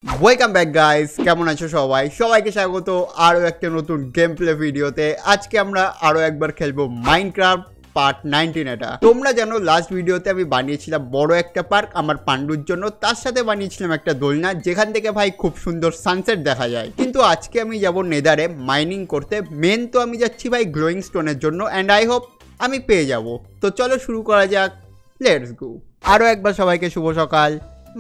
Welcome back guys, কেমন আছো সবাই? সবাইকে স্বাগত আরও একটা নতুন গেম প্লে ভিডিওতে। আজকে আমরা আরও একবার খেলবো মাইনক্রাফট পার্ট 19। এটা তোমরা জানো লাস্ট ভিডিওতে আমি বানিয়েছিলাম বড় একটা পার্ক আমার পান্ডুর জন্য, তার সাথে বানিয়েছিলাম একটা দোলনা যেখান থেকে ভাই খুব সুন্দর সানসেট দেখা যায়। কিন্তু আজকে আমি যাব নেদারে মাইনিং করতে। মেন তো আমি যাচ্ছি ভাই গ্লোয়িং স্টোনের জন্য, অ্যান্ড আই হোপ আমি পেয়ে যাব। তো চলো শুরু করা যাক, লেটস গো। আরও একবার সবাইকে শুভ সকাল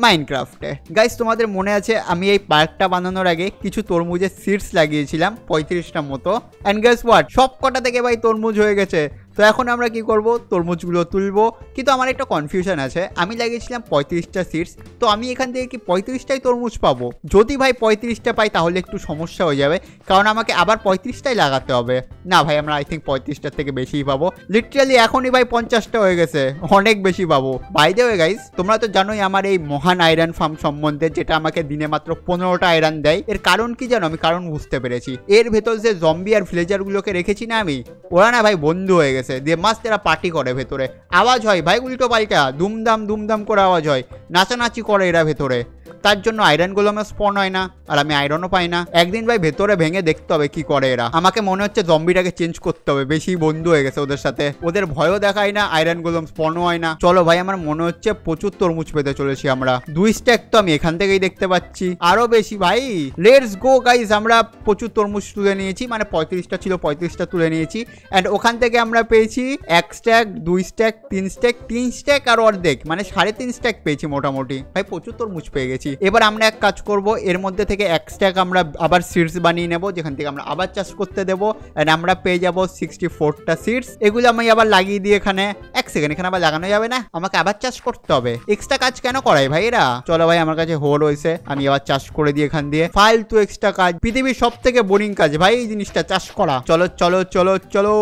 মাইনক্রাফটে। গাইস, তোমাদের মনে আছে আমি এই পার্কটা বানানোর আগে কিছু তরমুজের সিডস লাগিয়েছিলাম 35টার মতো, অ্যান্ড গেস হোয়াট, সব কটা থেকে ভাই তরমুজ হয়ে গেছে। তো এখন আমরা কি করব, তরমুজগুলো তুলবো। কিন্তু আমার একটা কনফিউশন আছে, আমি লাগিয়েছিলাম 35টা সিডস, তো আমি এখান থেকে কি 35টাই তরমুজ পাবো? যদি ভাই 35টা পাই তাহলে একটু সমস্যা হয়ে যাবে, কারণ আমাকে আবার 35টাই লাগাতে হবে। না ভাই, আমরা আই থিঙ্ক 35টার থেকে বেশিই পাবো। লিটারালি এখনই ভাই 50টা হয়ে গেছে, অনেক বেশি পাবো। বাই দ্য ওয়ে গাইস, তোমরা তো জানোই আমার এই মহান আয়রন ফার্ম সম্বন্ধে, যেটা আমাকে দিনে মাত্র 15টা আয়রন দেয়। এর কারণ কি জানো? আমি কারণ বুঝতে পেরেছি। এর ভেতর যে জম্বি আর ভিলেজারগুলোকে রেখেছি না আমি, ওরা না ভাই বন্ধু হয়ে গেছে, দিয়ে মাস্ট এরা পার্টি করে ভেতরে। আওয়াজ হয় ভাই উল্টো পাল্টা, দুমদাম দুমদাম করে আওয়াজ হয়, নাচানাচি করে এরা ভেতরে। তার জন্য আয়রনগুলো আমার স্পন হয় না, আর আমি আয়রনও পাই না। একদিন ভাই ভেতরে ভেঙে দেখতে হবে কি করে এরা। আমাকে মনে হচ্ছে জম্বিটাকে চেঞ্জ করতে হবে, বেশি বন্ধু হয়ে গেছে ওদের সাথে। ওদের ভয়ও দেখায় না, আয়রনগুলো স্পনও হয় না। চলো ভাই, আমার মনে হচ্ছে প্রচুর তরমুজ পেতে চলেছি আমরা। 2 স্ট্যাক তো আমি এখান থেকেই দেখতে পাচ্ছি, আরো বেশি ভাই। লেটস গো গাইস, আমরা প্রচুর তরমুজ তুলে নিয়েছি, মানে 35টা ছিল 35টা তুলে নিয়েছি। অ্যান্ড ওখান থেকে আমরা পেয়েছি 1 স্ট্যাক, 2 স্ট্যাক, 3 স্ট্যাক, 3 স্ট্যাক আর অর্ধেক, মানে 3.5 স্ট্যাক পেয়েছি মোটামুটি। ভাই প্রচুর তরমুজ পেয়ে গেছি। এবার আমরা এক কাজ করব, এর মধ্যে থেকে 1 স্ট্যাক আমরা আবার সিডস বানিয়ে নেব, যেখান থেকে আমরা আবার চাষ করতে দেবো। এন্ড আমরা পেয়ে যাব 64টা সিডস। এগুলো আমি আবার লাগিয়ে দিই এখানে। 1 সেকেন্ড, এখানে আবার লাগানো যাবে না, আমাকে আবার চাষ করতে হবে। এক্সট্রা কাজ কেন করাই ভাই এরা? চলো ভাই, আমার কাছে হোল হয়েছে, আমি আবার চাষ করে দিই এখান দিয়ে। ফালতু এক্সট্রা কাজ, পৃথিবীর সব থেকে বোরিং কাজ ভাই এই জিনিসটা, চাষ করা। চলো চলো চলো চলো।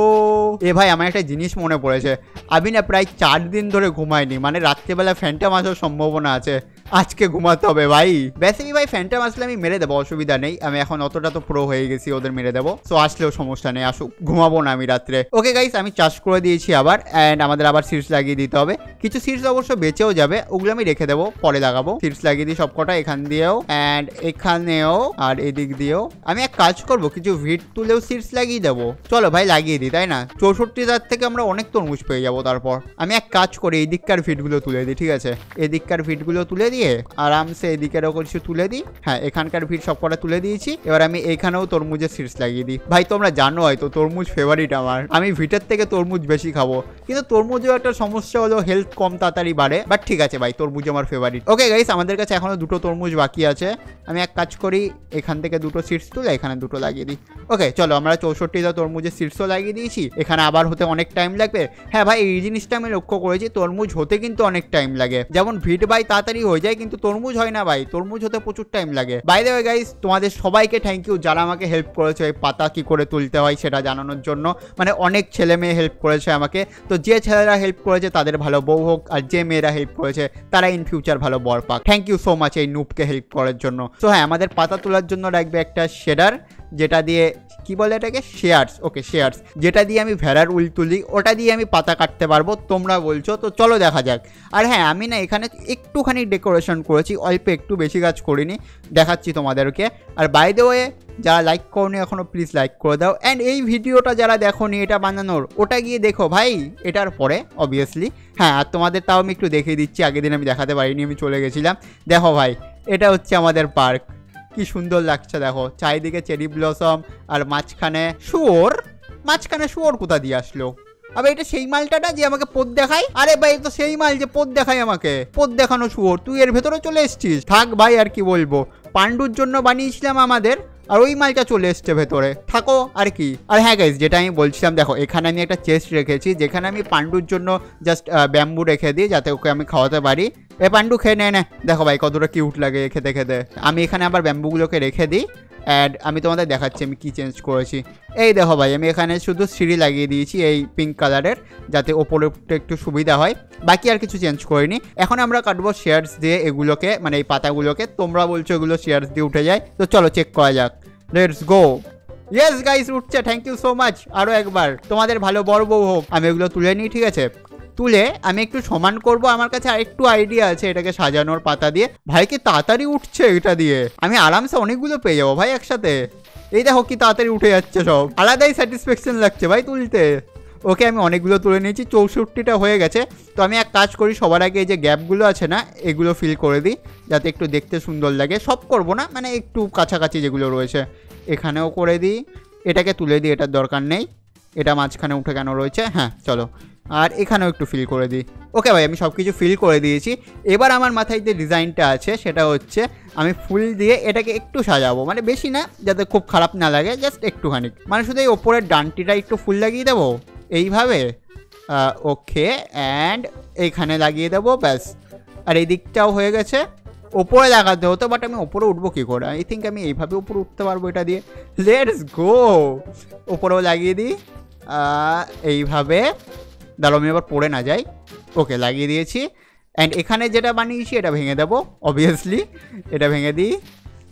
এ ভাই, আমার একটা জিনিস মনে পড়েছে, আমি না প্রায় 4 দিন ধরে ঘুমাইনি, মানে রাত্রেবেলা ফ্যান্টম আসার সম্ভাবনা আছে। আজকে ঘুমাতে হবে ভাই। বেসিক্যালি ভাই ফ্যান্টম আসলে আমি মেরে দেবো, অসুবিধা নেই। আমি এখন অতটা তো প্রো হয়ে গেছি, ওদের মেরে দেবো। সো আসলেও সমস্যা নেই, আসুক, ঘুমাবো না আমি রাত্রে। ওকে গাইস, আমি চাষ করে দিয়েছি আবার, অ্যান্ড আমাদের আবার সিডস লাগিয়ে দিতে হবে। কিছু সিডস অবশ্য বেঁচেও যাবে, ওগুলো আমি রেখে দেবো, পরে লাগাবো। সিডস লাগিয়ে দিই সবকটা, এখান দিয়েও অ্যান্ড এখানেও আর এদিক দিয়েও। আমি এক কাজ করবো, কিছু ভিট তুলেও সিডস লাগিয়ে দেবো। চলো ভাই লাগিয়ে দিই, তাই না? 64,000 থেকে আমরা অনেক তরমুজ পেয়ে যাবো। তারপর আমি এক কাজ করি, এই দিককার ভিটগুলো তুলে দিই, ঠিক আছে? এদিককার ভিটগুলো তুলে দিয়ে আরামসে এদিকেরও কিছু তুলে দিই। হ্যাঁ, এখানকার ভিড় সব কটা তুলে দিয়েছি। এবার আমি এখানেও তরমুজের সিডস লাগিয়ে দিই। ভাই তোমরা জানো হয়তো তরমুজ ফেভারিট আমার, আমি ভিটের থেকে তরমুজ বেশি খাবো। কিন্তু তরমুজেও একটা সমস্যা হলো, হেলথ কম তাড়াতাড়ি বাড়ে। বাট ঠিক আছে ভাই, তরমুজ আমার ফেভারিট। ওকে গাইস, আমাদের কাছে এখনো 2টো তরমুজ বাকি আছে। আমি এক কাজ করি, এখান থেকে 2টো সিডস তুলে এখানে 2টো লাগিয়ে দিই। ওকে চলো, আমরা 64টা তরমুজের সিডসও লাগিয়ে দিয়েছি। এখানে আবার হতে অনেক টাইম লাগবে। হ্যাঁ ভাই, এই জিনিসটা আমি লক্ষ্য করেছি, তরমুজ হতে কিন্তু অনেক টাইম লাগে। যেমন ভিট ভাই তাড়াতাড়ি হয়ে যায়, কিন্তু তরমুজ হয় না ভাই, তরমুজ হতে প্রচুর টাইম লাগে। বাই দ্য ওয়ে গাইস, তোমাদের সবাইকে থ্যাংক ইউ যারা আমাকে হেল্প করেছে এই পাতা কি করে তুলতে হয় সেটা জানানোর জন্য। মানে অনেক ছেলে মেয়ে হেল্প করেছে আমাকে। তো যে ছেলেরা হেল্প করেছে তাদের ভালো বউ হোক, আর যে মেয়েরা হেল্প করেছে তারা ইন ফিউচার ভালো বর পাক। থ্যাংক ইউ সো মাচ এই নুবকে হেল্প করার জন্য। তো হ্যাঁ, আমাদের পাতা তোলার জন্য রাখবে একটা শেডার, যেটা দিয়ে কি বলে এটাকে, শেয়ার্স। ওকে শেয়ার্স, যেটা দিয়ে আমি ভেড়ার উল তুলি, ওটা দিয়ে আমি পাতা কাটতে পারবো তোমরা বলছো। তো চলো দেখা যাক। আর হ্যাঁ, আমি না এখানে একটুখানি ডেকোরেশন করেছি, অল্প একটু, বেশি কাজ করিনি, দেখাচ্ছি তোমাদেরকে। আর বাই দ্য ওয়ে, যারা লাইক করোনি এখনো প্লিজ লাইক করে দাও। অ্যান্ড এই ভিডিওটা যারা দেখোনি এটা বানানোর, ওটা গিয়ে দেখো ভাই এটার পরে অবভিয়াসলি। হ্যাঁ, আর তোমাদের তাও আমি একটু দেখিয়ে দিচ্ছি, আগের দিন আমি দেখাতে পারিনি, আমি চলে গেছিলাম। দেখো ভাই, এটা হচ্ছে আমাদের পার্ক, কি সুন্দর লাগছে দেখো। চারিদিকে চেরি ব্লসম, আর মাঝখানে শুয়োর। মাঝখানে শুয়োর কোথা দিয়ে আসলো? আবে এটা সেই মালটা যে আমাকে পথ দেখায়? আরে ভাই, তো সেই মাল যে পথ দেখায় আমাকে, পথ দেখানো শুয়োর। তুই এর ভেতরে চলে এসছিস? থাক ভাই, আর কি বলবো, পান্ডুর জন্য বানিয়েছিলাম আমাদের, আর ওই মালটা চলে এসছে ভেতরে, থাকো আর কি। আর হ্যাঁ গাইস, যেটা আমি বলছিলাম, দেখো এখানে আমি একটা চেস্ট রেখেছি, যেখানে আমি পান্ডুর জন্য জাস্ট ব্যাম্বু রেখে দিই, যাতে ওকে আমি খাওয়াতে পারি। এ পান্ডু খেয়ে নে, দেখো ভাই কতটা কিউট লাগে খেতে খেতে। আমি এখানে আবার ব্যাম্বুগুলোকে রেখে দিই। অ্যান্ড আমি তোমাদের দেখাচ্ছি আমি কি চেঞ্জ করেছি। এই দেখো ভাই, আমি এখানে শুধু সিঁড়ি লাগিয়ে দিয়েছি এই পিঙ্ক কালারের, যাতে ওপরে উঠতে একটু সুবিধা হয়। বাকি আর কিছু চেঞ্জ করিনি। এখন আমরা কাটবো শেয়ার্স দিয়ে এগুলোকে, মানে এই পাতাগুলোকে। তোমরা বলছো এগুলো শেয়ার্স দিয়ে উঠে যায়, তো চলো চেক করা যাক। Let's go. ইয়েস গাইস, উঠছে, থ্যাংক ইউ সো মাচ। আরও একবার তোমাদের ভালো বড় বউ হোক। আমি এগুলো তুলে নিই, ঠিক আছে? তুলে আমি একটু সমান করব। আমার কাছে আরেকটু আইডিয়া আছে এটাকে সাজানোর পাতা দিয়ে। ভাই কি তাড়াতাড়ি উঠছে এটা দিয়ে, আমি আরামসে অনেকগুলো পেয়ে যাবো ভাই একসাথে। এই দেখো কি তাড়াতাড়ি উঠে যাচ্ছে সব, আলাদাই স্যাটিসফ্যাকশন লাগছে ভাই তুলতে। ওকে আমি অনেকগুলো তুলে নিয়েছি, 64টা হয়ে গেছে। তো আমি এক কাজ করি, সবার আগে এই যে গ্যাপগুলো আছে না এগুলো ফিল করে দিই যাতে একটু দেখতে সুন্দর লাগে। সব করব না, মানে একটু কাছাকাছি যেগুলো রয়েছে এখানেও করে দিই। এটাকে তুলে দিই, এটার দরকার নেই। এটা মাঝখানে উঠে কেন রয়েছে, হ্যাঁ চলো। আর এখানেও একটু ফিল করে দিই। ওকে ভাই আমি সব কিছু ফিল করে দিয়েছি। এবার আমার মাথায় যে ডিজাইনটা আছে সেটা হচ্ছে আমি ফুল দিয়ে এটাকে একটু সাজাবো, মানে বেশি না, যাতে খুব খারাপ না লাগে, জাস্ট একটুখানি। মানে শুধু এই ওপরের ডানটিটা একটু ফুল লাগিয়ে দেবো এইভাবে। ওকে, অ্যান্ড এইখানে লাগিয়ে দেবো, ব্যাস। আর এই দিকটাও হয়ে গেছে। ওপরে লাগাতে হতো, বাট আমি ওপরে উঠবো কী করে? আই থিঙ্ক আমি এইভাবে উপরে উঠতে পারবো এটা দিয়ে। লেটস গো, ওপরেও লাগিয়ে দিই এইভাবে। দাঁড়ো আমি এবার পড়ে না যাই। ওকে লাগিয়ে দিয়েছি। অ্যান্ড এখানে যেটা বানিয়েছি এটা ভেঙে দেবো অবভিয়াসলি, এটা ভেঙে দিই।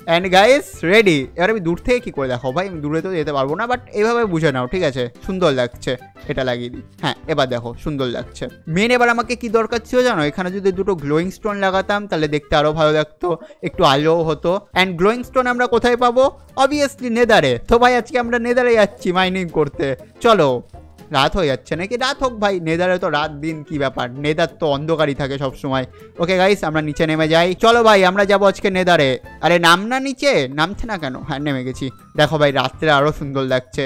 And guys ready. এবার আমি দূর থেকে কী করে দেখো ভাই, আমি দূরে তো যেতে পারবো না, বাট এইভাবে বুঝে নাও, ঠিক আছে? সুন্দর লাগছে, এটা লাগিয়ে দিই। হ্যাঁ এবার দেখো সুন্দর লাগছে। মেন এবার আমাকে কি দরকার ছিল জানো? এখানে যদি দুটো গ্লোয়িং স্টোন লাগাতাম তাহলে দেখতে আরও ভালো লাগতো, একটু আলোও হতো। অ্যান্ড গ্লোয়িং স্টোন আমরা কোথায় পাবো? অবভিয়াসলি নেদারে। তো ভাই আজকে আমরা নেদারে যাচ্ছি মাইনিং করতে, চলো। রাত হয়ে যাচ্ছে নাকি? রাত হোক ভাই, নেদারে তো রাত দিন কি ব্যাপার, নেদার তো অন্ধকারই থাকে সব সময়। ওকে গাইস আমরা নিচে নেমে যাই, চলো ভাই আমরা যাবো আজকে নেদারে। আরে নাম না নিচে, নামছে না কেন? হ্যাঁ নেমে গেছি। দেখো ভাই রাত্রে আরও সুন্দর লাগছে।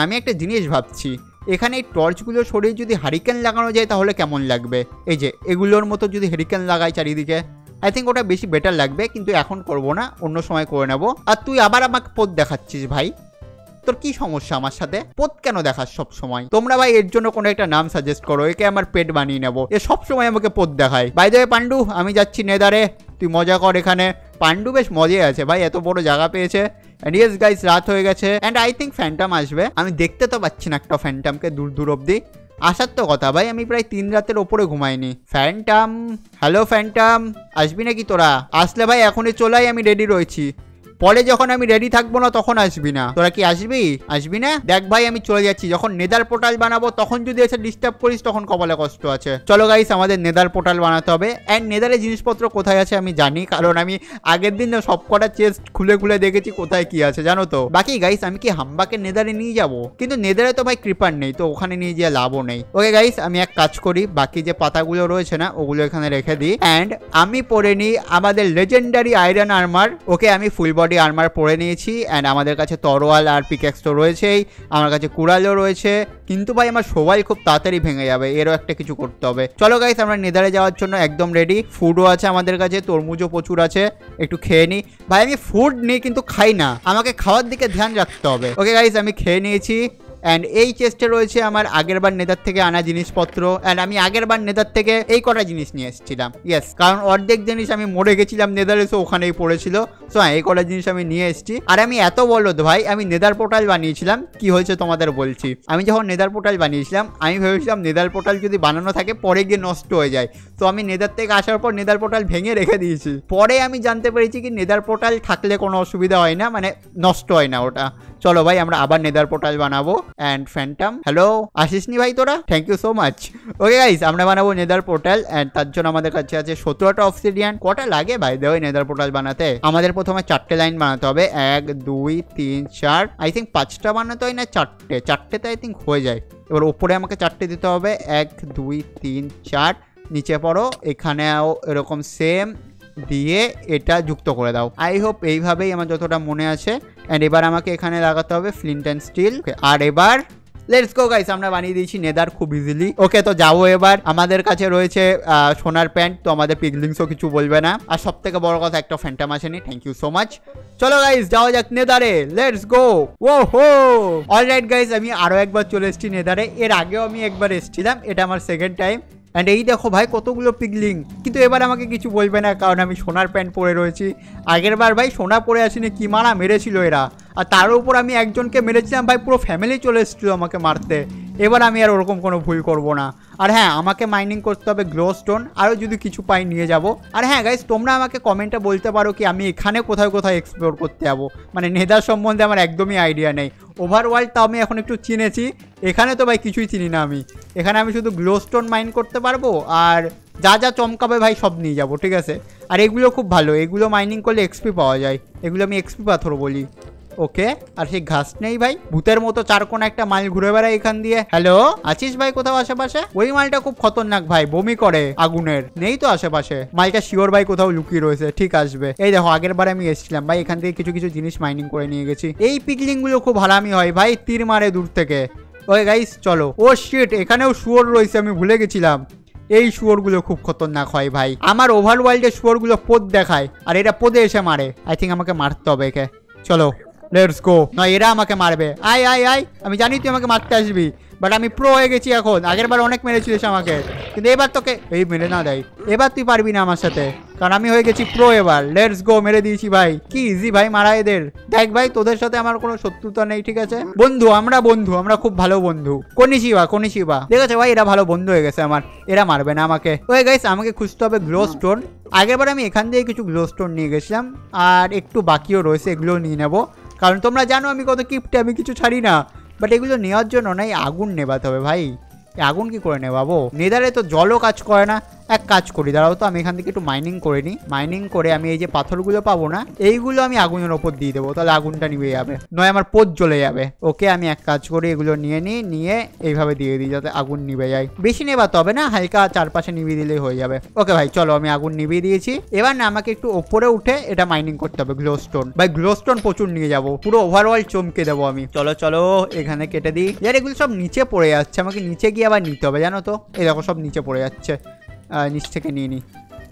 আমি একটা জিনিস ভাবছি, এখানে এই টর্চগুলো সরিয়ে যদি হারিকেন লাগানো যায় তাহলে কেমন লাগবে? এই যে এগুলোর মতো যদি হারিকেন লাগাই চারিদিকে, আই থিঙ্ক ওটা বেশি বেটার লাগবে, কিন্তু এখন করবো না, অন্য সময় করে নেবো। আর তুই আবার আমাকে পথ দেখাচ্ছিস ভাই, তোর কি সমস্যা আমার সাথে? পথ কেন দেখাস সব সময়? তোমরা ভাই এর জন্য কোনো একটা নাম সাজেস্ট করো, একে আমার পেট বানিয়ে নেবো। এ সব সময় আমাকে পথ দেখায়। বাই দ্য ওয়ে পান্ডু, আমি যাচ্ছি নেদারে, তুই মজা কর এখানে। পান্ডু বেশ মজাই আছে ভাই, এত বড় জায়গা পেয়েছে। অ্যান্ড ইয়েস গাইস রাত হয়ে গেছে, অ্যান্ড আই থিঙ্ক ফ্যান্টাম আসবে। আমি দেখতে তো পাচ্ছি না একটা ফ্যান্টামকে দূর দূর অব্দি। আসার তো কথা ভাই, আমি প্রায় 3 রাতের ওপরে ঘুমাইনি। ফ্যান্টাম, হ্যালো ফ্যান্টাম, আসবি নাকি তোরা? আসলে ভাই এখনই চলাই, আমি রেডি রয়েছি। পরে যখন আমি রেডি থাকবো না তখন আসবি না। তোরা কি আসবি? আসবি না? দেখ ভাই আমি চলে যাচ্ছি, যখন নেদার পোর্টাল বানাবো তখন যদি এসে ডিস্টার্ব করিস তখন কপালে কষ্ট আছে। চলো গাইস আমাদের নেদার পোর্টাল বানাতে হবে। অ্যান্ড নেদারের জিনিসপত্র কোথায় আছে আমি জানি, কারণ আমি আগের দিন সব কটা চেস্ট খুলে খুলে দেখেছি কোথায় কি আছে, জানো তো। বাকি গাইস আমি কি হাম্বাকে নেদারে নিয়ে যাব? কিন্তু নেদারে তো ভাই ক্রিপার নেই, তো ওখানে নিয়ে গিয়ে লাভও নেই। ওকে গাইস আমি এক কাজ করি, বাকি যে পাতাগুলো রয়েছে না ওগুলো এখানে রেখে দিই। অ্যান্ড আমি পরে নিই আমাদের লেজেন্ডারি আয়রন আর্মার। ওকে আমি ফুল বডি আর্মার পরে নিয়েছি। অ্যান্ড আমাদের কাছে তরোয়াল আর পিক্যাক্স তো রয়েছেই, আমার কাছে কুড়ালও রয়েছে। কিন্তু ভাই আমার সবাই খুব তাড়াতাড়ি ভেঙে যাবে, এরও একটা কিছু করতে হবে। চলো গাইস আমরা নেদারে যাওয়ার জন্য একদম রেডি। ফুডও আছে আমাদের কাছে, তরমুজও প্রচুর আছে, একটু খেয়ে নিই। ভাই আমি ফুড নিই কিন্তু খাই না, আমাকে খাওয়ার দিকে ধ্যান রাখতে হবে। ওকে গাইস আমি খেয়ে নিয়েছি। অ্যান্ড এই চেস্টে রয়েছে আমার আগেরবার নেদার থেকে আনা জিনিসপত্র। অ্যান্ড আমি আগেরবার নেদার থেকে এই কটা জিনিস নিয়ে এসেছিলাম। ইয়েস, কারণ অর্ধেক জিনিস আমি মরে গেছিলাম নেদারে, সো ওখানেই পড়েছিল। সো হ্যাঁ এই কটা জিনিস আমি নিয়ে এসেছি। আর আমি এত বলদ ভাই, আমি নেদার পোর্টাল বানিয়েছিলাম। কি হয়েছে তোমাদের বলছি। আমি যখন নেদার পোর্টাল বানিয়েছিলাম আমি ভেবেছিলাম নেদার পোর্টাল যদি বানানো থাকে পরে গিয়ে নষ্ট হয়ে যায়। তো আমি নেদার থেকে আসার পর নেদার পোর্টাল ভেঙে রেখে দিয়েছি। পরে আমি জানতে পেরেছি কি নেদার পোর্টাল থাকলে কোনো অসুবিধা হয় না, মানে নষ্ট হয় না ওটা। চলো ভাই আমরা আবার নেদার পোর্টাল বানাবো। অ্যান্ড ফ্যান্টাম, হ্যালো আসিসনি ভাই তোরা? Thank you so much. Okay guys আমরা বানাবো নেদার পোর্টাল। অ্যান্ড তার জন্য আমাদের কাছে আছে 17টা অবসিডিয়ান। কটা লাগে ভাই দেওয়া নেদার পোর্টাল বানাতে? আমাদের প্রথমে 4টে লাইন বানাতে হবে, 1 2 3 4, আই থিঙ্ক 5টা বানাতে হয় না 4টে? 4টেতে আই থিঙ্ক হয়ে যায়। এবার ওপরে আমাকে 4টে দিতে হবে, 1 2 3 4। নিচে পড়ো, এখানেও এরকম সেম দিয়ে এটা যুক্ত করে দাও। আই হোপ এইভাবেই আমার যতটা মনে আছে। অ্যান্ড এবার আমাকে এখানে লাগাতে হবে ফ্লিন্ট অ্যান্ড স্টিল। আর এবার লেটস গো গাইস আমরা বানিয়ে দিয়েছি নেদার খুব ইজিলি। ওকে তো যাবো এবার। আমাদের কাছে রয়েছে সোনার প্যান্ট, তো আমাদের পিগলিংসও কিছু বলবে না। আর সব থেকে বড় কথা একটা ফ্যান্টাম আসেনি, থ্যাংক ইউ সো মাচ। চলো গাইস যাওয়া যাক নেদারে, লেটস গো। ও হো অলরাইট গাইস আমি আরও একবার চলে এসেছি নেদারে। এর আগেও আমি একবার এসেছিলাম, এটা আমার সেকেন্ড টাইম। অ্যান্ড এই দেখো ভাই কতগুলো পিগলিং, কিন্তু এবার আমাকে কিছু বলবে না কারণ আমি সোনার প্যান্ট পরে রয়েছি। আগের বার ভাই সোনা পরে আসিনি, কি মারা মেরেছিল এরা। আর তার উপর আমি একজনকে মেরেছিলাম ভাই, পুরো ফ্যামিলি চলে এসেছিল আমাকে মারতে। এবার আমি আর ওরকম কোনো ভুল করব না। আর হ্যাঁ আমাকে মাইনিং করতে হবে গ্লো স্টোন, আরও যদি কিছু পাই নিয়ে যাব। আর হ্যাঁ গাইস তোমরা আমাকে কমেন্টে বলতে পারো কি আমি এখানে কোথায় কোথায় এক্সপ্লোর করতে যাবো, মানে নেদার সম্বন্ধে আমার একদমই আইডিয়া নেই। ওভারওয়ার্ল্ড তাও আমি এখন একটু চিনেছি। এখানে তো ভাই কিছুই চিনি না আমি। এখানে আমি শুধু গ্লোস্টোন মাইন করতে পারবো আর যা যা চমকাবে ভাই সব নিয়ে যাবো, ঠিক আছে। আর এগুলো খুব ভালো, এগুলো মাইনিং করলে এক্সপি পাওয়া যায়, এগুলো আমি এক্সপি পাথর বলি। ওকে, আর সেই ঘাস নেই ভাই, ভূতের মতো চারকোনা একটা মাইল ঘুরে বেড়ায় এখান দিয়ে। হ্যালো, আছিস ভাই কোথাও আশেপাশে? ওই মালটা খুব খতরনাক ভাই, বমি করে আগুনের। নেই তো আশেপাশে মালটা, শিওর ভাই কোথাও লুকিয়ে রয়েছে, ঠিক আসবে। এই দেখো আগের বারে আমি এসেছিলাম ভাই, এখান থেকে কিছু কিছু জিনিস মাইনিং করে নিয়ে গেছি। এই পিকলিং গুলো খুব হারামি হয় ভাই, তীর মারে দূর থেকে। ওই গাইস চলো। ও শিট, এখানেও শুয়োর রয়েছে, আমি ভুলে গেছিলাম। এই শুয়োরগুলো খুব খতরনাক হয় ভাই। আমার ওভারওয়ার্ল্ডে শুয়োরগুলো পোদ দেখায় আর এটা পোদে এসে মারে। আই থিঙ্ক আমাকে মারতে হবে একে। চলো লেটস গো। না, এরা আমাকে মারবে। আয় আয় আয়, আমি জানি তুই আমাকে মারতে আসবি, বাট আমি প্রো হয়ে গেছি এখন। আগের বার অনেক মেরেছিলিস আমাকে, কিন্তু এবার তোকে এই মেরে না দেয়। এবার তুই পারবি না আমার সাথে, কারণ আমি হয়ে গেছি প্রো এবার। লেটস গো, মেরে দিয়েছি ভাই। কি ইজি ভাই মারা এদের। দেখ ভাই, তোদের সাথে আমার কোনো শত্রুতা নেই, ঠিক আছে বন্ধু, আমরা খুব ভালো বন্ধু। কনিশিবা ঠিক আছে ভাই, এরা ভালো বন্ধু হয়ে গেছে আমার, এরা মারবে না আমাকে। ওই গাইস, আমাকে খুঁজতে হবে গ্লো স্টোন। আগের বার আমি এখান থেকে কিছু গ্লো স্টোন নিয়ে গেছিলাম, আর একটু বাকিও রয়েছে, এগুলোও নিয়ে নেবো। কারণ তোমরা জানো আমি কত কিপটে, আমি কিছু ছাড়ি না। বাট এগুলো নেওয়ার জন্য না এই আগুন নেবাতে হবে ভাই। আগুন কি করে নেবাবো? নেদারে তো জলও কাজ করে না। এক কাজ করি, দাঁড়াও তো, আমি এখান থেকে একটু মাইনিং করে নিই। মাইনিং করে আমি এই যে পাথরগুলো পাবো না, এইগুলো আমি আগুনের ওপর দিয়ে দেবো, তাহলে আগুনটা নিভে যাবে, নয় আমার পোত জ্বলে যাবে। ওকে, আমি এক কাজ করি, এগুলো নিয়ে এইভাবে দিয়ে দিই যাতে আগুন নিভে যায়। বেশি নেবাতে হবে না, হালকা চারপাশে নিভিয়ে দিলেই হয়ে যাবে। ওকে ভাই চলো, আমি আগুন নিভিয়ে দিয়েছি। এবার না আমাকে একটু ওপরে উঠে এটা মাইনিং করতে হবে, গ্লোস্টোন। ভাই গ্লোস্টোন প্রচুর নিয়ে যাবো, পুরো ওভারঅল চমকে দেবো আমি। চলো এখানে কেটে দিই। যার এগুলো সব নিচে পড়ে যাচ্ছে, আমাকে নিচে গিয়ে আবার নিতে হবে, জানো তো। এই দেখো সব নিচে পড়ে যাচ্ছে, নিচ থেকে নিয়ে নি,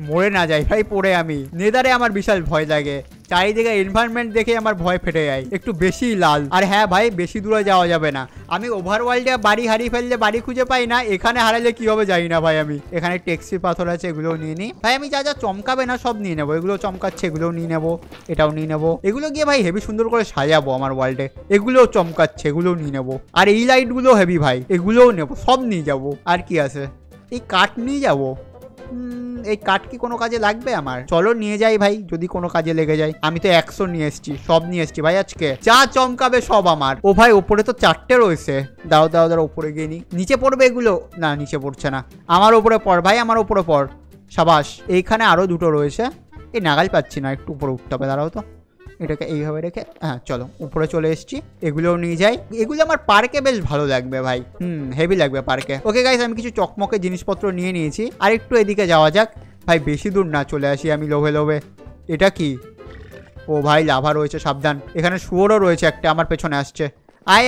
মরে না যাই ভাই পড়ে আমি। নেদারে আমার বিশাল ভয় লাগে, চারিদিকে এনভায়রনমেন্ট দেখে আমার ভয় ফেটে যায়, একটু বেশি লাল। আর হ্যাঁ ভাই, বেশি দূরে যাওয়া যাবে না। আমি ওভারওয়ার্ল্ডে বাড়ি হারিয়ে ফেললে বাড়ি খুঁজে পাই না, এখানে হারালে কি হবে জানি না ভাই আমি। এখানে টেক্সি পাথর আছে, এগুলোও নিয়ে নিই ভাই। আমি যা যা চমকাবে না সব নিয়ে নেবো, এগুলো চমকাচ্ছে এগুলোও নিয়ে নেবো, এটাও নিয়ে নেবো। এগুলো গিয়ে ভাই হেভি সুন্দর করে সাজাবো আমার ওয়ার্ল্ডে। এগুলোও চমকাচ্ছে, এগুলোও নিয়ে নেবো। আর এই লাইটগুলো হেভি ভাই, এগুলোও নেবো, সব নিয়ে যাবো। আর কি আছে, এই কাঠ নিয়ে যাবো। এই কাঠ কি কোনো কাজে লাগবে আমার? চলো নিয়ে যাই ভাই, যদি কোনো কাজে লেগে যায়। আমি তো 100 নিয়ে এসেছি, সব নিয়ে এসেছি ভাই আজকে, যা চমকাবে সব আমার। ও ভাই ওপরে তো 4টে রয়েছে, দাও ওপরে গিয়ে নি। নিচে পড়বে এগুলো? না নিচে পড়ছে না, আমার ওপরে পড় ভাই, আমার ওপরে পড়। সাবাস। এইখানে আরো 2টো রয়েছে, এই নাগাল পাচ্ছি না, একটু উপরে উঠতে হবে, দাঁড়াও তো। এটাকে এইভাবে রেখে, হ্যাঁ চলো উপরে চলে এসেছি। এগুলোও নিয়ে যাই, এগুলো আমার পার্কে বেশ ভালো লাগবে ভাই। হেভি লাগবে পার্কে। ওকে গাইস, আমি কিছু চকমকে জিনিসপত্র নিয়ে নিয়েছি, আর একটু এদিকে যাওয়া যাক ভাই, বেশি দূর না চলে আসি আমি লোভে। এটা কি? ও ভাই লাভা রয়েছে, সাবধান। এখানে শুয়োরও রয়েছে একটা, আমার পেছনে আসছে। আয়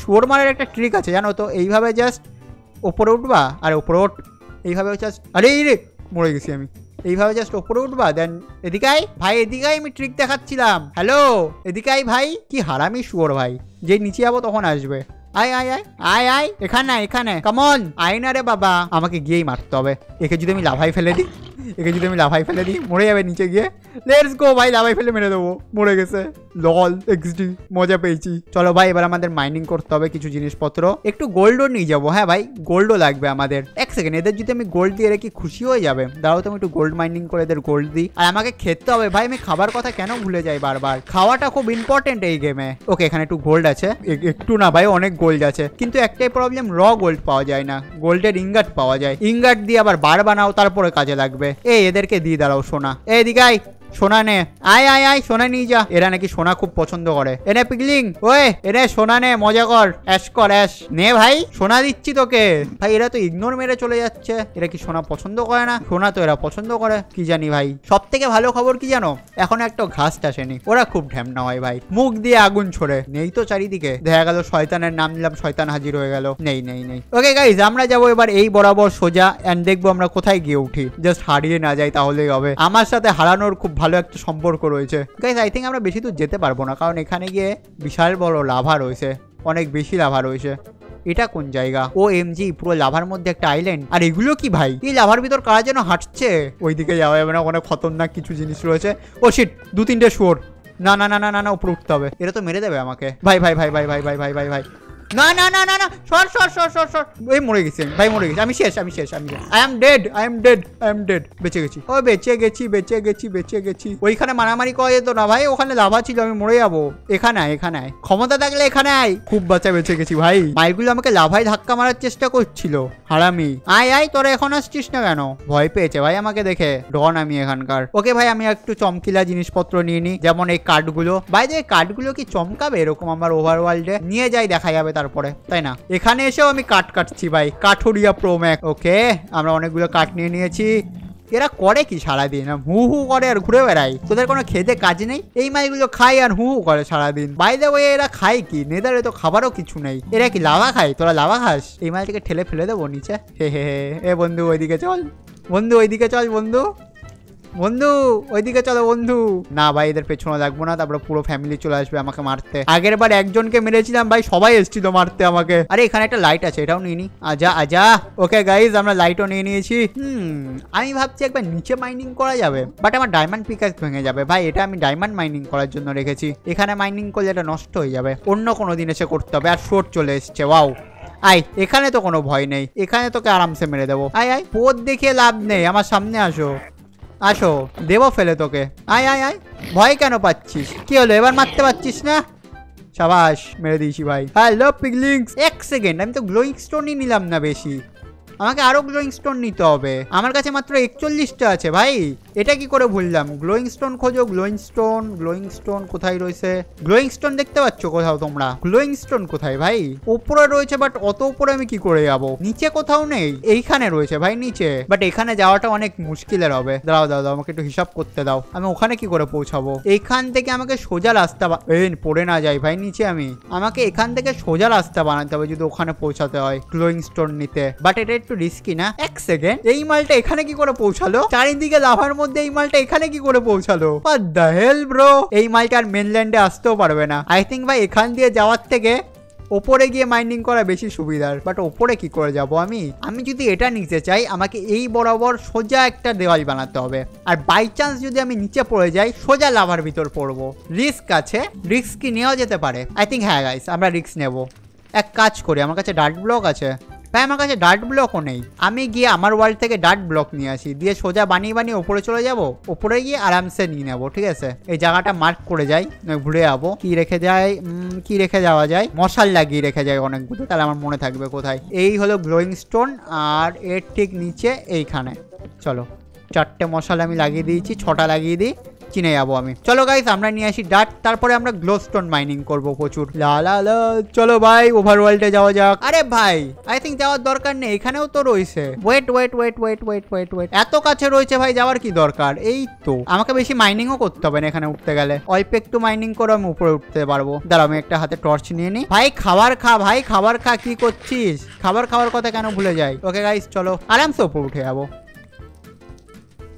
শুয়োর মারার একটা ট্রিক আছে জানো তো, এইভাবে জাস্ট ওপরে উঠবা, আর ওপরে এইভাবে জাস্ট, আরে রে মরে গেছি আমি। এইভাবে জাস্ট ওপরে উঠবা, দেন এদিকে ভাই, এদিকে আমি ট্রিক দেখাচ্ছিলাম। হ্যালো, এদিকে ভাই। কি হারামি শুয়োর ভাই, যে নিচে যাবো তখন আসবে। আয় এখানে কামন। আয় না রে বাবা, আমাকে গিয়েই মারতে হবে। একে যদি আমি লাভাই ফেলে দিই মরে যাবে নিচে গিয়ে। লেটস গো ভাই, লাভাই ফেলে মেরে দেবো, মরে গেছে। লল এক্সডি, মজা পেয়েছি। চলো ভাই, এবার আমাদের মাইনিং করতে হবে কিছু জিনিসপত্র, একটু গোল্ডও নিয়ে যাবো। হ্যাঁ ভাই, গোল্ডও লাগবে আমাদের। এক সেকেন্ড, এদের যদি আমি গোল্ড দিয়ে কি খুশি হয়ে যাবে? দাঁড়াও তো, আমি একটু গোল্ড মাইনিং করে এদের গোল্ড দিই। আর আমাকে খেতে হবে ভাই, আমি খাবার কথা কেন ভুলে যাই বারবার। খাওয়াটা খুব ইম্পর্টেন্ট এই গেমে। ওকে, এখানে একটু গোল্ড আছে, একটু না ভাই অনেক গোল্ড আছে, কিন্তু একটাই প্রবলেম, র গোল্ড পাওয়া যায় না, গোল্ডের ইঙ্গাট পাওয়া যায়। ইঙ্গাট দিয়ে আবার বার বানাও, তারপরে কাজে লাগবে। এদেরকে দিয়ে দাঁড়াও সোনা। এদিকে সোনা নে, আয় সোনা নিয়ে যা। এরা নাকি সোনা খুব পছন্দ করে। এনে পিগলিং, ওয়ে এনে সোনা নে, মজা কর, অ্যাশ নে ভাই, সোনা দিচ্ছি তোকে। ভাই এরা তো ইগনোর মেরে চলে যাচ্ছে, এরা কি সোনা পছন্দ করে না? সোনা তো এরা পছন্দ করে, কি জানি ভাই। সব থেকে ভালো খবর কি জানো, এখন একটা ঘাস আসেনি। ওরা খুব ঢ্যামনা হয় ভাই, মুখ দিয়ে আগুন ছড়ে। নেই তো চারিদিকে, দেখা গেল শয়তানের নাম নিলাম, শয়তান হাজির হয়ে গেল। নেই। ওকে গাইজ, আমরা যাবো এবার এই বরাবর সোজা, এন্ড দেখবো আমরা কোথায় গিয়ে উঠি। জাস্ট হারিয়ে না যাই তাহলেই হবে। আমার সাথে হারানোর খুব ভালো একটা সম্পর্ক রয়েছে গাইস। আই থিঙ্ক আমরা বেশি দূর যেতে পারবো না, কারণ এখানে গিয়ে বিশাল বড় লাভা রয়েছে, অনেক বেশি লাভা রয়েছে। এটা কোন জায়গা? ও এমজি, পুরো লাভার মধ্যে একটা আইল্যান্ড। আর এগুলো কি ভাই, এই লাভার ভিতর কারা যেন হাঁটছে। ওইদিকে যাওয়া যাবে না, অনেক খতরনাক কিছু জিনিস রয়েছে। ও শিট, 2-3টে শুয়োর। না উপরে উঠতে হবে, এরা তো মেরে দেবে আমাকে। ভাই না না না না না সর সর সর সর সর এই মরে গেছি ভাই মরে গেছি আমি শেষ আই এম ডেড বেঁচে গেছি ও বেঁচে গেছি ওইখানে মারামারি করা যেত না ভাই ওখানে লাভা ছিল আমি মরে যাবো এখানে ক্ষমতা থাকলে এখানে আয় খুব বাঁচা বেঁচে গেছি ভাই মাইগুলো আমাকে লাভায় ধাক্কা মারার চেষ্টা করছিল হারামি আয় তোরা এখন আসছিস না কেন ভয় পেয়েছে ভাই আমাকে দেখে ডন আমি এখানকার ওকে ভাই আমি একটু চমকিলা জিনিসপত্র নিয়ে নিই যেমন এই কার্ডগুলো ভাই যে কার্ডগুলো কি চমকাবে এরকম আমার ওভারওয়ার্ল্ডে নিয়ে যাই দেখা যাবে তারপরে তাই না এখানে এসেও আমি কাট কাটছি ভাই কাঠুরিয়া প্রোম্যাক ওকে আমরা অনেকগুলো কাঠ নিয়ে নিয়েছি এরা করে কি সারাদিন হু হু করে আর ঘুরে বেড়ায় তোদের কোনো খেতে কাজ নেই এই মাইগুলো খায় আর হু হু করে সারাদিন বাই দ্য ওয়ে এরা খায় কি নেদারে তো খাবারও কিছু নেই এরা কি লাভা খায় তোরা লাভা খাস এই মাইটাকে ঠেলে ফেলে দেবো নিচে হে এ বন্ধু ওইদিকে চল বন্ধু ওইদিকে চলো বন্ধু না ভাই এদের পেছনে লাগবো না তারপরে পুরো ফ্যামিলি চলে আসবে আমাকে মারতে আগের বার একজনকে মেরেছিলাম ভাই সবাই এসছিল মারতে আমাকে আরে এখানে একটা লাইট আছে এটাও নিয়ে নি আজা ওকে গাইজ আমরা লাইটও নিয়ে নিয়েছি আমি ভাবছি একবার নিচে মাইনিং করা যাবে বাট আমার ডায়মন্ড পিকাক্স ভেঙে যাবে ভাই এটা আমি ডায়মন্ড মাইনিং করার জন্য রেখেছি এখানে মাইনিং করলে এটা নষ্ট হয়ে যাবে অন্য কোনো দিন এসে করতে হবে আর শোট চলে এসছে ওয়াও আয় এখানে তো কোনো ভয় নেই এখানে তোকে আরামসে মেরে দেবো আয় পথ দেখিয়ে লাভ নেই আমার সামনে আসো দেবো ফেলে তোকে আয় ভয় কেন পাচ্ছিস কি হলো এবার মারতে পারছিস না সাবাস মেরে দিয়েছি ভাই হ্যালো পিগলিংস এক সেকেন্ড আমি তো গ্লোয়িং স্টোনই নিলাম না বেশি আমাকে আরো গ্লোয়িং স্টোন নিতে হবে আমার কাছে মাত্র 41টা আছে ভাই এটা কি করে ভুললাম গ্লোয়িং স্টোন খোঁজো গ্লোয়িং স্টোন কোথায় রয়েছে গ্লোয়িং স্টোন দেখতে পাচ্ছ কোথাও তোমরা গ্লোয়িং স্টোন কোথায় ভাই উপরে রয়েছে বাট অত উপরে আমি কি করে যাবো নিচে কোথাও নেই এইখানে রয়েছে ভাই নিচে বাট এখানে যাওয়াটা অনেক মুশকিলের হবে দাও আমাকে একটু হিসাব করতে দাও আমি ওখানে কি করে পৌঁছাবো এইখান থেকে আমাকে সোজা রাস্তা পড়ে না যাই ভাই নিচে আমাকে এখান থেকে সোজা রাস্তা বানাতে হবে যদি ওখানে পৌঁছাতে হয় গ্লোয়িং স্টোন নিতে বাট এটা একটু রিস্কি না এক সেকেন্ড এই মালটা এখানে কি করে পৌঁছালো চারিদিকে লাভার মধ্যে এই মালটা এখানে কি করে পৌঁছালো হোয়াট দ্য হেল ব্রো এই মালটা আর মেনল্যান্ডে আসতেও পারবে না আই থিঙ্ক ভাই এখান দিয়ে যাওয়ার থেকে ওপরে গিয়ে মাইনিং করা বেশি সুবিধার বাট ওপরে কি করে যাব আমি যদি এটা নিতে চাই আমাকে এই বরাবর সোজা একটা দেওয়াল বানাতে হবে আর বাই চান্স যদি আমি নিচে পড়ে যাই সোজা লাভার ভিতর পড়বো রিস্ক আছে রিস্ক কি নেওয়া যেতে পারে আই থিঙ্ক হ্যাঁ গাইস আমরা রিস্ক নেব এক কাজ করি আমার কাছে ডার্ট ব্লক আছে ভাই আমার কাছে ডার্ট ব্লকও নেই আমি গিয়ে আমার ওয়ার্ল্ড থেকে ডার্ট ব্লক নিয়ে আসি দিয়ে সোজা বানিয়ে ওপরে চলে যাব ওপরে গিয়ে আরামসে নিয়ে নেবো ঠিক আছে এই জায়গাটা মার্ক করে যাই ঘুরে যাবো কি রেখে যাওয়া যায় মশাল লাগিয়ে রেখে যায় অনেকগুলো তাহলে আমার মনে থাকবে কোথায় এই হলো গ্লোয়িং স্টোন আর এর ঠিক নিচে এইখানে চলো 4টে মশাল আমি লাগিয়ে দিয়েছি 6টা লাগিয়ে দিই চিনে যাবো আমি চলো গাইস আমরা নিয়ে আসি ডার্ট তারপরে আমরা গ্লোস্টোন মাইনিং করবো প্রচুর লা চলো ভাই ওভারওয়ার্ল্ডে যাওয়া যাক আরে ভাই আই থিঙ্ক যাওয়ার দরকার নেই এখানেও তো রয়েছে ওয়েট এত কাছে রয়েছে ভাই যাওয়ার কি দরকার এই তো আমাকে বেশি মাইনিংও করতে হবে না এখানে উঠতে গেলে অল্প একটু মাইনিং করে আমি উপরে উঠতে পারবো দাঁড়া আমি একটা হাতে টর্চ নিয়ে নিই ভাই খাবার খা কি করছিস খাবার খাওয়ার কথা কেন ভুলে যাই ওকে গাইস চলো আরামসে উপরে উঠে যাবো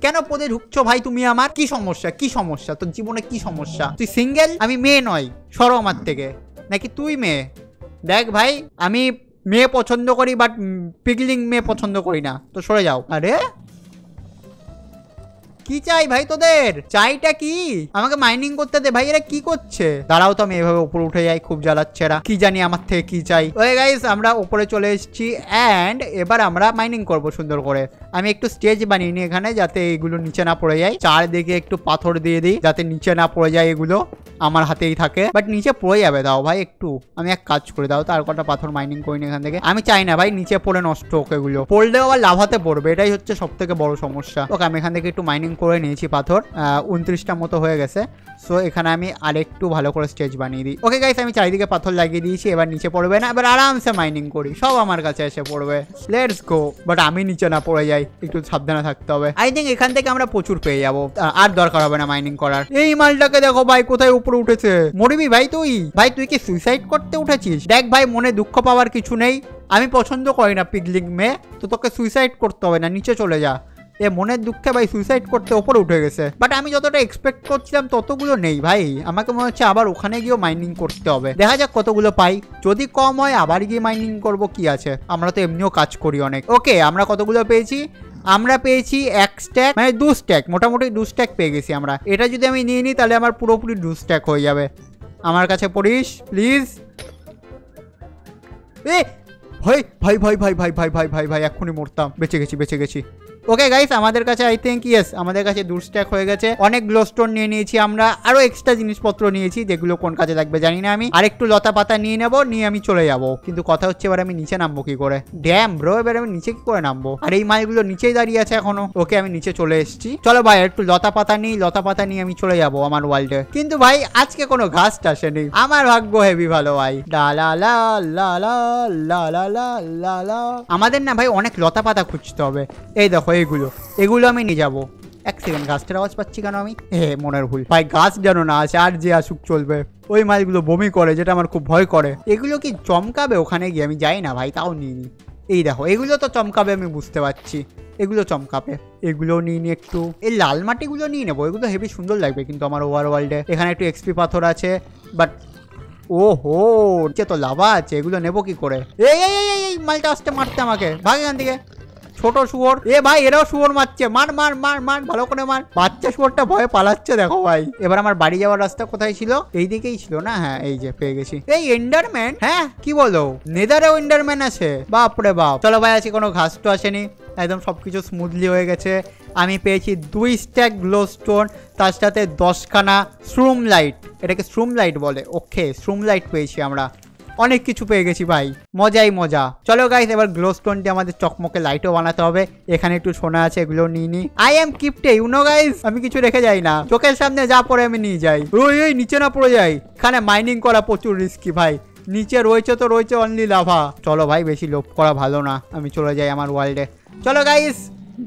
কেন পদে ঢুকছো ভাই তুমি আমার কি সমস্যা তোর জীবনে কি সমস্যা তুই সিঙ্গেল আমি মেয়ে নয় সরো আমার থেকে নাকি তুই মেয়ে দেখ ভাই আমি মেয়ে পছন্দ করি বাট পিগলিং মেয়ে পছন্দ করি না তো সরে যাও আরে কি চাই ভাই তোদের চাইটা কি আমাকে মাইনিং করতে দে ভাই এরা কি করছে দাঁড়াও তো আমি এভাবে উপরে উঠে যাই খুব জ্বালাচ্ছে এরা কি জানি আমার থেকে কি চাই ওকে গাইস আমরা উপরে চলে এসেছি এন্ড এবার আমরা মাইনিং করব সুন্দর করে আমি একটু স্টেজ বানিয়ে নিই এখানে যাতে এগুলো নিচে না পড়ে যায় চারদিকে একটু পাথর দিয়ে দিই যাতে নিচে না পড়ে যায় এগুলো আমার হাতেই থাকে বাট নিচে পড়ে যাবে দাও ভাই একটু আমি এক কাজ করে দাও তার কটা পাথর মাইনিং করিনি এখান থেকে আমি চাই না ভাই নিচে পড়ে নষ্ট হোক এগুলো পড়লেও আবার লাভাতে পড়বে এটাই হচ্ছে সব থেকে বড় সমস্যা ওকে আমি এখান থেকে একটু মাইনিং করে নিয়েছি পাথর 29টা মতো হয়ে গেছে সো এখানে আমি আরেকটু ভালো করে স্টেজ বানিয়ে দিই ওকে গাইস আমি চারিদিকে পাথর লাগিয়ে দিয়েছি এবার নিচে পড়বে না এবার আরামসে মাইনিং করি সব আমার কাছে এসে পড়বে লেটস গো বাট আমি নিচে না পড়ে যাই একটু সাবধানে থাকতে হবে আই থিঙ্ক এখান থেকে আমরা প্রচুর পেয়ে যাবো আর দরকার হবে না মাইনিং করার এই মালটাকে দেখো ভাই কোথায় উপরে উঠেছে মরবি ভাই তুই কি সুইসাইড করতে উঠেছিস দেখ ভাই মনে দুঃখ পাওয়ার কিছু নেই আমি পছন্দ করি না পিগলিং মেয়ে তো তোকে সুইসাইড করতে হবে না নিচে চলে যা এ মনের দুঃখে ভাই সুইসাইড করতে ওপরে উঠে গেছে বাট আমি যতটা এক্সপেক্ট করছিলাম ততগুলো নেই ভাই আমাকে মনে হচ্ছে আবার ওখানে গিয়েও মাইনিং করতে হবে দেখা যাক কতগুলো পাই যদি কম হয় আবার গিয়ে মাইনিং করব কি আছে আমরা তো এমনিও কাজ করি অনেক ওকে আমরা কতগুলো পেয়েছি আমরা পেয়েছি 1 স্ট্যাক মানে 2 স্ট্যাক মোটামুটি 2 স্ট্যাক পেয়ে গেছি আমরা এটা যদি আমি নিয়ে নিই তাহলে আমার পুরোপুরি 2 স্ট্যাক হয়ে যাবে আমার কাছে পড়িস প্লিজ এ ভাই ভাই ভাই ভাই ভাই ভাই ভাই ভাই ভাই এক্ষুনি মরতাম। বেঁচে গেছি। ওকে গাইস, আমাদের কাছে আই থিঙ্ক ইয়েস আমাদের কাছে স্ট্যাক হয়ে গেছে। অনেক গ্লোস্টোন নিয়ে নিয়েছি আমরা, আরো এক্সট্রা জিনিসপত্র নিয়েছি যেগুলো কোন কাজে লাগবে জানি না আমি। আর একটু লতা পাতা নিয়ে নেবো, নিয়ে আমি চলে যাবো। কিন্তু কথা হচ্ছে এবার আমি নিচে নামবো কি করে? ড্যাম ব্রো, এবার আমি নিচে কি করে নামবো? আর এই মালগুলো নিচেই দাঁড়িয়ে আছে এখনো। ওকে, আমি নিচে চলে এসেছি। চলো ভাই একটু লতা পাতা নিয়ে আমি চলে যাবো আমার ওয়ার্ল্ডে। কিন্তু ভাই আজকে কোনো ঘাস আসেনি, আমার ভাগ্য হেভি ভালো ভাই। লা লা লা লা লা লা লা লা লা লা। আমাদের না ভাই অনেক লতা পাতা খুঁজতে হবে। এই দেখো এগুলো আমি নিয়ে যাবো। এক সেকেন্ড, গাছটার আওয়াজ পাচ্ছি কেন আমি? মনের ভুল ভাই, গাছ যেন না আছে, আর যে আসুক চলবে। ওই মাছগুলো বমি করে, যেটা আমার খুব ভয় করে। এগুলো কি চমকাবে ওখানে গিয়ে? আমি যাই না ভাই, তাও নিয়ে নি। এই দেখো এগুলো তো চমকাবে, আমি বুঝতে পারছি এগুলো চমকাবে। এগুলো নিয়ে নি একটু। এই লাল মাটিগুলো নিয়ে নেবো, এগুলো হেভি সুন্দর লাগবে কিন্তু আমার ওভারওয়ার্ল্ডে। এখানে একটু এক্সপি পাথর আছে, বাট ওহো নিচে তো লাভা আছে, এগুলো নেবো কি করে? এই মালটা আসতে মারতে আমাকে, ভাগ এখান থেকে ছোট শুয়োর। ভাই এরাও শুয়োর মারছে, মার মার মার মার, ভালো করে মার। বাচ্চা শুয়োরটা ভয়ে পালাচ্ছে দেখো ভাই। এবার আমার বাড়ি যাওয়ার রাস্তা কোথায় ছিল? এই দিকেই ছিল না? হ্যাঁ এই যে পেয়ে গেছি। এই এন্ডারম্যান, হ্যাঁ কি বলো, নেদারেও এন্ডারম্যান আছে? বাপরে বাপ। চলো ভাই, আজকে কোনো ঘাস তো আসেনি, একদম সবকিছু স্মুথলি হয়ে গেছে। আমি পেয়েছি 2 স্ট্যাক গ্লোস্টোন, তার সাথে 10খানা শ্রুম লাইট। এটাকে শ্রুম লাইট বলে। ওকে, শ্রুম লাইট পেয়েছি আমরা। অনেক কিছু পেয়ে গেছি ভাই, মজাই মজা। চলো গাইস, এবার গ্লোস্টোনটি আমাদের চকমকে লাইটও বানাতে হবে। এখানে একটু সোনা আছে, এগুলো নিয়ে নি। আই এম কিপটে ইউনো গাইস, আমি কিছু রেখে যাই না, চোখের সামনে যা পড়ে আমি নিয়ে যাই। ওই নিচে না পড়ে যাই। এখানে মাইনিং করা প্রচুর রিস্কি ভাই, নিচে রয়েছে অনলি লাভা। চলো ভাই, বেশি লোভ করা ভালো না, আমি চলে যাই আমার ওয়ার্ল্ডে। চলো গাইস,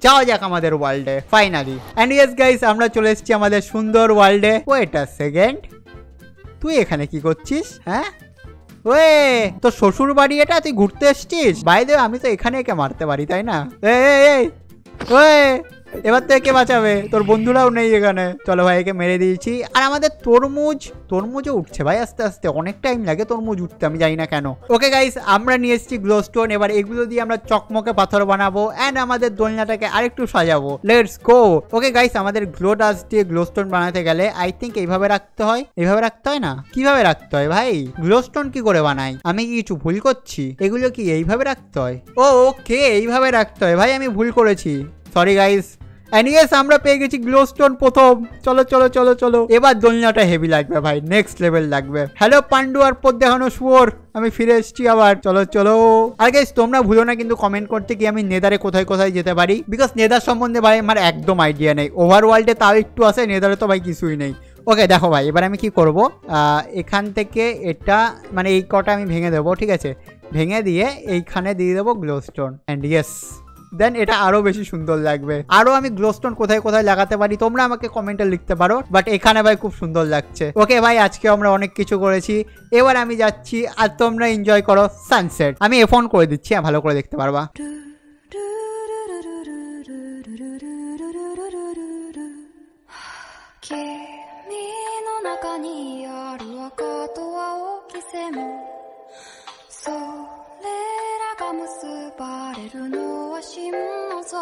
যাওয়া যাক আমাদের ওয়ার্ল্ডে ফাইনালি। এন্ড ইয়েস গাইস, আমরা চলে এসেছি আমাদের সুন্দর ওয়ার্ল্ডে। ওয়েট আ সেকেন্ড, তুই এখানে কি করছিস? হ্যাঁ ওয়ে, তোর শ্বশুর বাড়ি এটা, তুই ঘুরতে এসছিস? বাইরে আমি তো এখানে একে মারতে পারি, তাই না? ওয়ে, এবার তো একে বাঁচাবে, তোর বন্ধুরাও নেই এখানে। চলো ভাই, একে মেরে দিয়েছি। আর আমাদের তরমুজও উঠছে ভাই আস্তে আস্তে, অনেক টাইম লাগে তরমুজ উঠতে, আমি জানি না কেন। ওকে গাইস, আমরা নিয়ে এসেছি গ্লোস্টোন। এবার এগুলো দিয়ে আমরা চকমকে পাথর বানাবো এন্ড আমাদের দোলনাটাকে আরেকটু সাজাবো। Let's go. ওকে গাইস, আমাদের গ্লো ডাস্ট দিয়ে গ্লোস্টোন বানাতে গেলে আই থিঙ্ক এইভাবে রাখতে হয়। এইভাবে রাখতে হয় না? কিভাবে রাখতে হয় ভাই? গ্লোস্টোন কি করে বানাই? আমি কি কিছু ভুল করছি? এগুলো কি এইভাবে রাখতে হয়? ওকে, এইভাবে রাখতে হয় ভাই, আমি ভুল করেছি, সরি গাইস। এনিওয়েজ, আমরা পেয়ে গেছি গ্লোস্টোন প্রথম। চলো চলো চলো চলো, এবার দোলনাটা হেভি লাগবে ভাই, নেক্সট লেভেল লাগবে। হ্যালো পান্ডু আর পথ দেখানো শুয়োর, আমি ফিরে এসেছি আবার। চলো চলো। আর গাইস, তোমরা ভুলো না কিন্তু কমেন্ট করতে কি আমি নেদারে কোথায় কোথায় যেতে পারি, বিকজ নেদার সম্বন্ধে ভাই আমার একদম আইডিয়া নেই। ওভারওয়ার্ল্ডে তাও একটু আছে, নেদারে তো ভাই কিছুই নেই। ওকে দেখো ভাই, এবার আমি কি করব, এখান থেকে এটা মানে এই কটা আমি ভেঙে দেবো, ঠিক আছে? ভেঙে দিয়ে এইখানে দিয়ে দেবো গ্লোস্টোন। অ্যান্ড ইয়েস, দেন এটা আরো বেশি সুন্দর লাগবে। আরো আমি গ্লোস্টোন কোথায় কোথায় লাগাতে পারি তোমরা আমাকে কমেন্টে লিখতে পারো, বাট এখানে ভাই খুব সুন্দর লাগছে। ওকে ভাই, আজকে আমরা অনেক কিছু করেছি, এবার আমি যাচ্ছি আর তোমরা এনজয় করো সানসেট। আমি F1 করে দিচ্ছি, ভালো করে দেখতে পারবা।結ばれるのは真の像